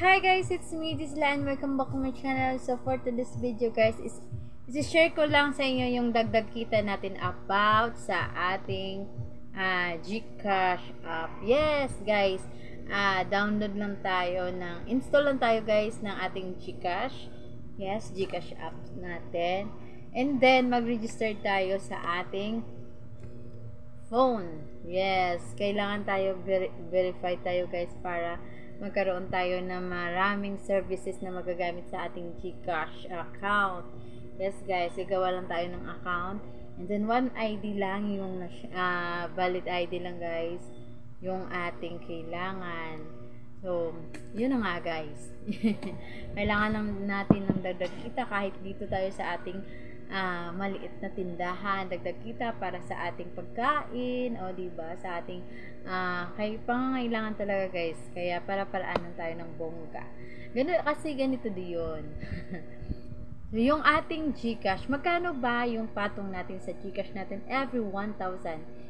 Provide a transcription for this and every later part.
Hi guys, it's me, Disla, and welcome back to my channel. So for today's video guys, isi-share ko lang sa inyo yung dagdag kita natin about sa ating GCash app. Yes guys, download lang tayo install lang tayo guys ng ating GCash. Yes, GCash app natin. And then mag-register tayo sa ating phone. Yes, kailangan tayo verify tayo guys para magkaroon tayo ng maraming services na magagamit sa ating GCash account. Yes guys, igawa lang tayo ng account. And then one ID lang yung valid ID lang guys yung ating kailangan. So, yun na nga guys. Kailangan natin ng dagdag kita kahit dito tayo sa ating maliit na tindahan, dagdag kita para sa ating pagkain o diba sa ating kay pangangailangan talaga guys. Kaya para-paraanan tayo ng bongga. Ganito diyon. Yung ating GCash, magkano ba yung patong natin sa GCash natin every 1,000?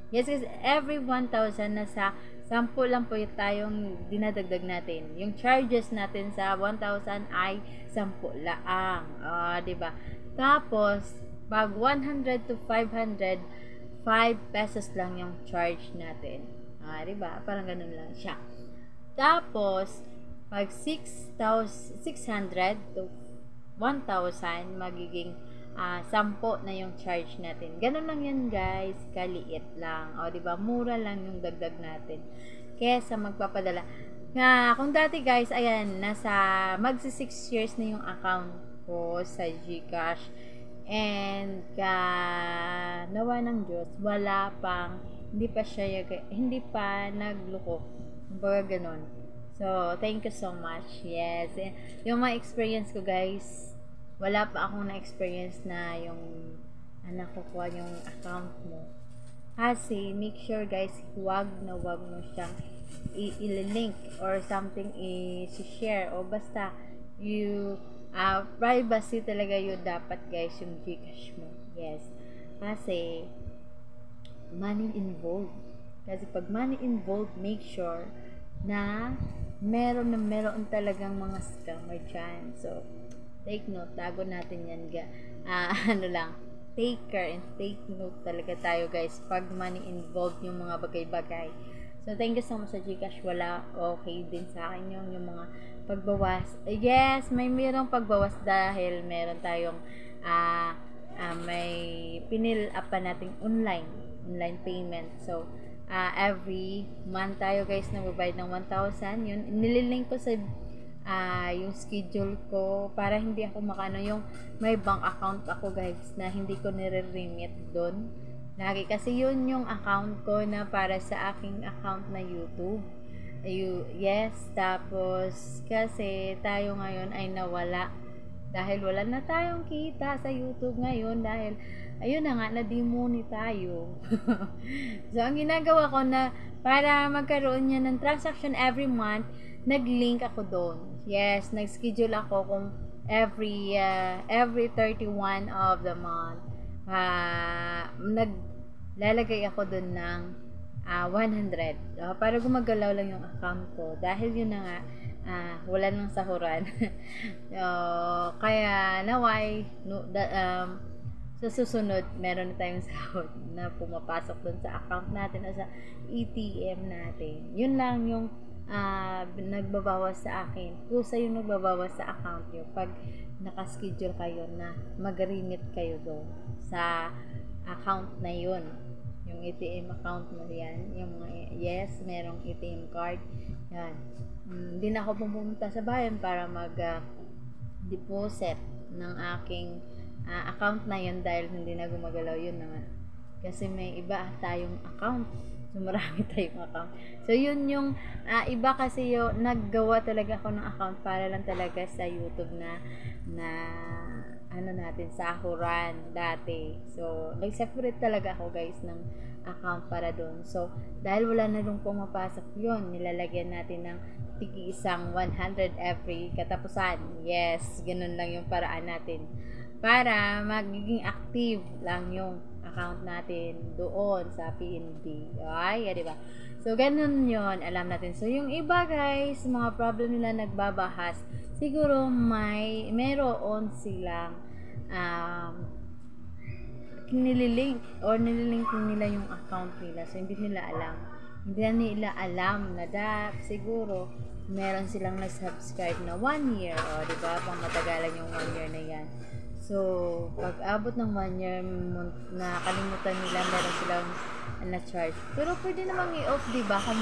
Yes guys, every 1,000 nasa 10 lang po tayong dinadagdag natin. Yung charges natin sa 1,000 ay 10 laang. Diba? Tapos, pag 100 to 500, 5 pesos lang yung charge natin. Diba? Parang ganun lang siya. Tapos, pag 600 to 1,000, magiging 10 na yung charge natin. Ganun lang yan guys. Kaliit lang. Diba? Mura lang yung dagdag natin. Kesa magpapadala. Kung dati guys, ayan, magsi 6 years na yung account ko sa GCash. And nawa ng Diyos, hindi pa nagluko. Kumbaga ganun. So, thank you so much. Yes. Yung mga experience ko guys, wala pa akong na-experience na yung anak ko kuha yung account mo. Kasi, make sure guys, wag mo siyang i-link or something i-share o basta privacy talaga yun dapat guys yung GCash mo. Yes. Kasi, money involved. Kasi pag money involved, make sure na meron talagang mga scammer dyan. So, take note, tago natin yan take care and take note talaga tayo guys pag money involved yung mga bagay-bagay. So, thank you so much sa GCash. Okay din sa akin yung mga pagbawas. Yes, mayroong pagbawas dahil meron tayong may pinil up pa nating online payment. So, every month tayo guys nagbabayad ng 1,000. Yun, nililink ko sa yung schedule ko para hindi ako yung may bank account ako guys na hindi ko nire-remit doon lagi kasi yun yung account ko na para sa aking account na YouTube. Yes, tapos kasi tayo ngayon ay nawala dahil wala na tayong kita sa YouTube ngayon dahil ayun na nga, na-demoni tayo. So, ang ginagawa ko na para magkaroon niya ng transaction every month, nag-link ako doon. Yes, nag-schedule ako kung every 31 of the month. Naglalagay ako doon ng 100 para gumagalaw lang yung account ko dahil yun na nga wala nang sahuran. Kaya naway sa susunod meron na tayong sahod na pumapasok doon sa account natin o sa ATM natin. Yun lang yung nagbabawas sa akin. Kusa yung nagbabawas sa account nyo pag nakaschedule kayo na mag-remit kayo doon sa account na yun. Yung ATM account mo yan. Yung yes, merong ATM card. Yan. Hindi na ako pumunta sa bayan para mag-deposit ng aking account na yun dahil hindi na gumagalaw yun naman. Kasi may iba tayong account. So, marami tayong account. So, yun yung iba kasi yung naggawa talaga ako ng account para lang talaga sa YouTube na natin, sahuran dati. So, nag-separate talaga ako guys ng account para doon. So, dahil wala na rin pumapasok yun, nilalagyan natin ng tigi-isang 100 every katapusan. Yes, ganun lang yung paraan natin. Para magiging active lang yung account natin doon sa PNB. Ay, di ba? So, ganun yon, alam natin. So, yung iba guys, mga problem nila nagbabahas, siguro meron silang nililink or nililink nila yung account nila. So, hindi nila alam. Hindi nila alam na siguro meron silang nag-subscribe na 1 year. O, di ba? Pang matagalan yung 1 year na yan. So, pag abot ng 1 year, nakalimutan nila, meron silang na-charge. Pero pwede namang i-off, di ba? Kung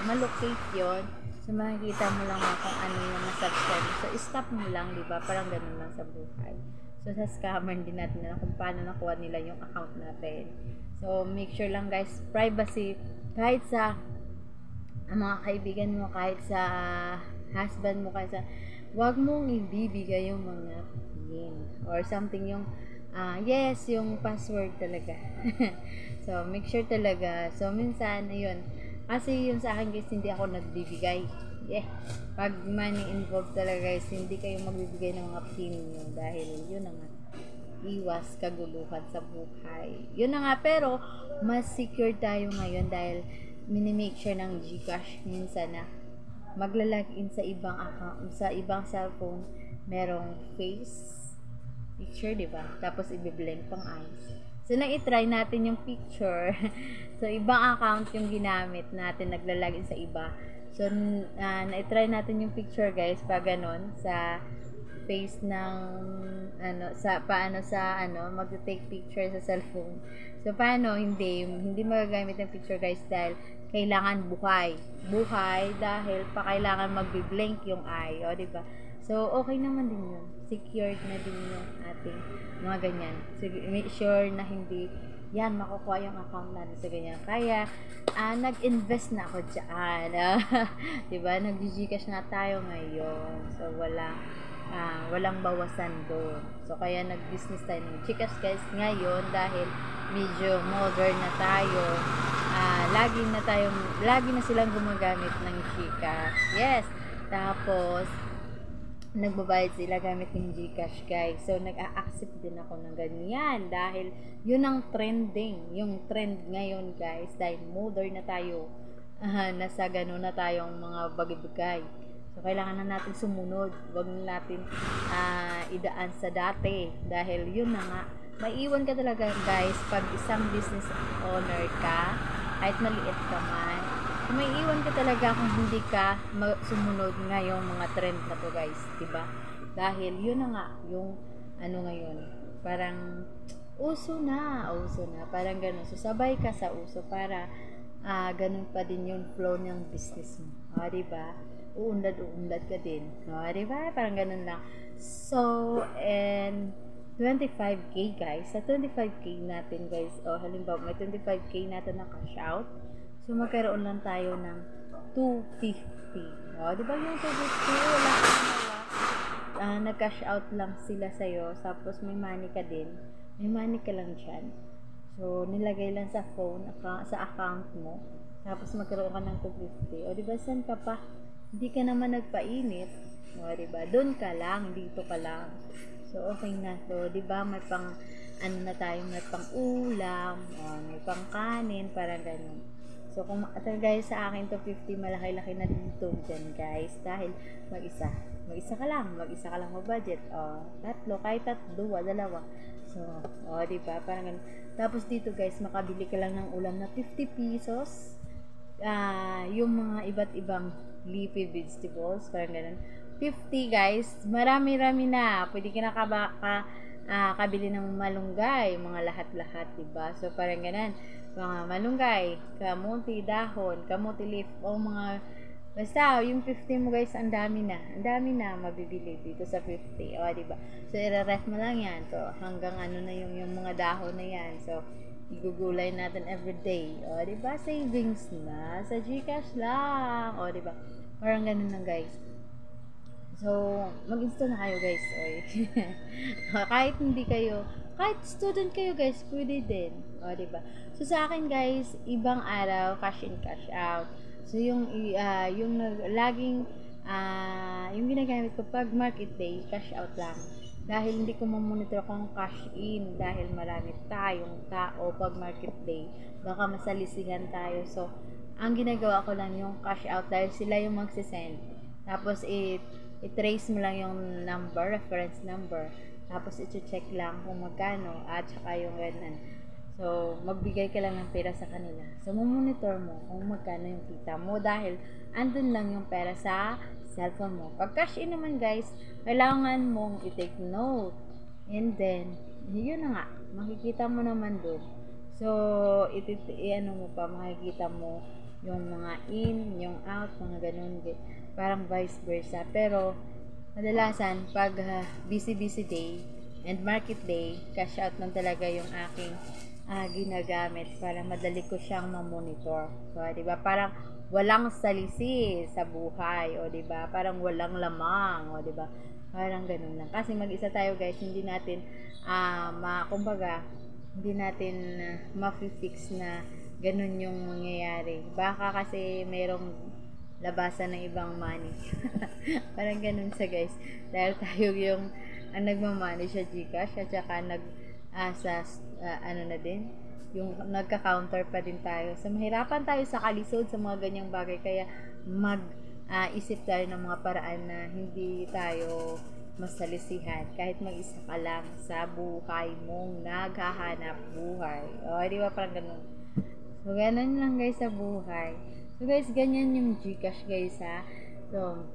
malocate yon, so makikita mo lang kung ano yung na-subscribe. So, stop mo lang, di ba? Parang ganun lang sa buhay. So, sa scammer din natin na kung paano nakuha nila yung account natin. So, make sure lang guys, privacy, kahit sa mga kaibigan mo, kahit sa husband mo, kahit sa, wag mong ibibigay yung mga PIN or something, yung yes, yung password talaga. So, make sure talaga. So, minsan, ayun, kasi yun sa akin guys, hindi ako nagbibigay. Pag money involved talaga guys, hindi kayo magbibigay ng mga PIN nyo dahil yun na nga, iwas kaguluhan sa buhay. Yun na nga, pero mas secure tayo ngayon dahil minimake sure ng GCash minsan na maglalagin sa ibang account, sa ibang cellphone, merong face picture, diba? Tapos i-blink pang eyes. So, nang i-try natin yung picture. So, ibang account yung ginamit natin, naglalagin sa iba. So, na-try natin yung picture guys, pa ganon, sa face ng, mag-take picture sa cellphone. So, paano, hindi magagamit ng picture guys dahil kailangan buhay dahil kailangan magbi-blink yung eye, o, diba? So, okay naman din yun. Secured na din yung ating mga ganyan. So, make sure na hindi yan makukuha yung account natin sa ganyan. Kaya, nag-invest na ako dyan. Diba? Nag-Gcash na tayo ngayon. So, walang bawasan doon. So, kaya nag-business tayo ng Gcash guys ngayon dahil medyo modern na tayo. Lagi na silang gumagamit ng Gcash. Yes! Tapos, nagbabayad sila gamit ng Gcash guys. So, nag-a-accept din ako ng ganyan dahil yun ang trending. Yung trend ngayon guys, dahil modern na tayo. Nasa gano'n na tayong mga bagay-bagay. So, kailangan na natin sumunod. Huwag na natin idaan sa dati. Dahil yun na nga, maiiwan ka talaga guys pag isang business owner ka, kahit maliit ka man, may iwan ka talaga kung hindi ka sumunod ngayong mga trend na to guys, diba? Dahil yun na nga, yung ngayon, parang uso na, parang ganun. So, sabay ka sa uso para ganun pa din yung flow ng business mo. Diba? Uunlad ka din. Diba? Parang ganun lang. So, and 25k guys. Sa 25k natin guys, halimbawa may 25k natin na cash out. So, magkaroon lang tayo ng 250. Di ba yung 250? Wala ka nawa. Nag-cash out lang sila sa'yo. Tapos, may money ka din. May money ka lang dyan. So, nilagay lang sa phone, sa account mo. Tapos, magkaroon ka ng 250. Di ba, saan ka pa? Hindi ka naman nagpainit. Di ba? Doon ka lang. Dito ka lang. So, okay na to. Di ba, may pang, na tayo, may pang ulam, may pang kanin, parang ganun. So, kung guys, sa akin to 50, malaki-laki na dito dyan, guys. Dahil, mag-isa ka lang mag-budget. Tatlo, kahit dalawa. So, diba? Parang ganun. Tapos dito, guys, makabili ka lang ng ulam na 50 pesos. Yung mga iba't ibang leafy vegetables, parang ganun. 50, guys. Marami-rami na. Pwede ka na kabili ng malunggay, mga lahat-lahat, diba? So, parang ganun. Mga malunggay, kamuti, dahon, kamuti leaf, o mga, basta, yung 50 mo guys, ang dami na mabibili dito sa 50, diba? So, i-ref mo lang yan. So, hanggang na yung mga dahon na yan. So, igugulay natin everyday. Diba? Savings na. Sa Gcash lang. Diba? Parang ganun lang guys. So, mag-install na kayo guys. Kahit student kayo guys, pwede din. Diba? So, sa akin guys, ibang araw, cash in, cash out. So, yung laging, yung ginagamit ko pag market day, cash out lang. dahil hindi ko mamonitor kung cash in dahil marami tayong tao pag market day, baka masalisihan tayo. So ang ginagawa ko lang yung cash out dahil sila yung magsisend, tapos i-trace mo lang yung number, reference number, tapos i-check lang kung magkano at saka yung ganun. So, magbigay ka lang ng pera sa kanila. So, monitor mo kung magkano yung kita mo dahil andun lang yung pera sa cellphone mo. Pag cash in naman guys, kailangan mong i-take note. And then, yun na nga, makikita mo naman doon. So, ano mo pa, makikita mo yung mga in, yung out, mga ganun. Parang vice versa. Pero, kadalasan, pag busy day and market day, cash out lang talaga yung aking ginagamit para madali ko siyang ma-monitor. So, 'di ba? Parang walang salisi sa buhay, o 'di ba? Parang walang lamang, o 'di ba? Parang ganoon lang. Kasi mag-isa tayo, guys, hindi natin kumbaga, hindi natin ma-fix na ganun yung mangyayari. Baka kasi merong labasan ng ibang money. Parang ganun sa guys. Dahil tayo yung nagmamanage sa GCash at saka ano na din, yung nagka-counter pa din tayo. So, mahirapan tayo sa kalisod sa mga ganyang bagay. Kaya, isip tayo ng mga paraan na hindi tayo masalisihan. Kahit mag-isa ka lang sa buhay mong naghahanap buhay. O, di ba parang ganun? So, ganun lang guys sa buhay. So, guys, ganyan yung GCash guys ha. So,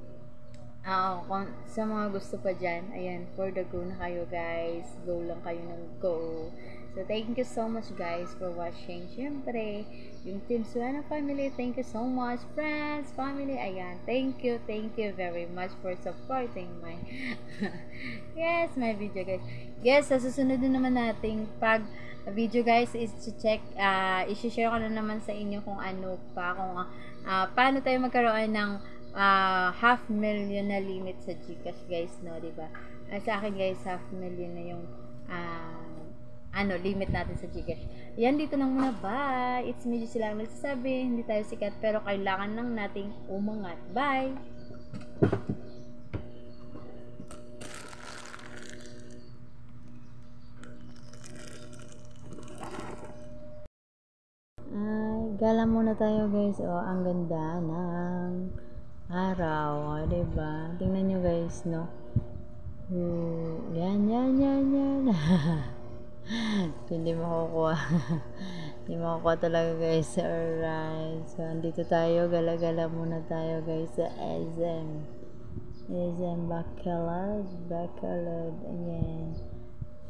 kung sa mga gusto pa dyan, ayan, for the go na kayo guys. Go lang kayo ng go. So, thank you so much guys for watching. Siyempre, yung Team Suena family, thank you so much. Friends, family, ayan, thank you very much for supporting my my video guys. Yes, sa susunod din naman nating pag video guys is check, i-share ko na naman sa inyo kung ano pa, kung paano tayo magkaroon ng 500,000 na limit sa GCash guys, no, diba? Sa akin guys, 500,000 na yung limit natin sa GCash. Yan, dito lang muna. Bye! It's me, Juicy lang nagsasabi. Hindi tayo sikat, pero kailangan lang nating umangat. Bye! Gala muna tayo guys. Ang ganda ng araw. Diba? Tingnan nyo guys, no? Yan. Hindi makukuha. Hindi makukuha talaga guys. Alright. So, andito tayo. Gala-gala muna tayo guys sa SM Bacolod. Ayan.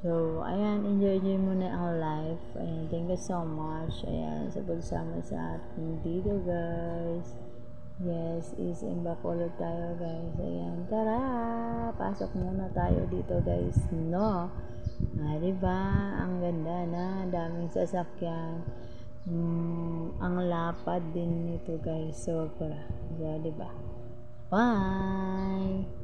So, ayan. Enjoy muna ang life. Ayan. Thank you so much. Ayan. Sa pagsama sa atin dito guys. Yes, SM Bacolod tayo guys. Ayan. Tara! Pasok muna tayo dito guys. No? Diba? Ang ganda na. Daming sasakyan. Ang lapad din nito guys. So, diba? Bye!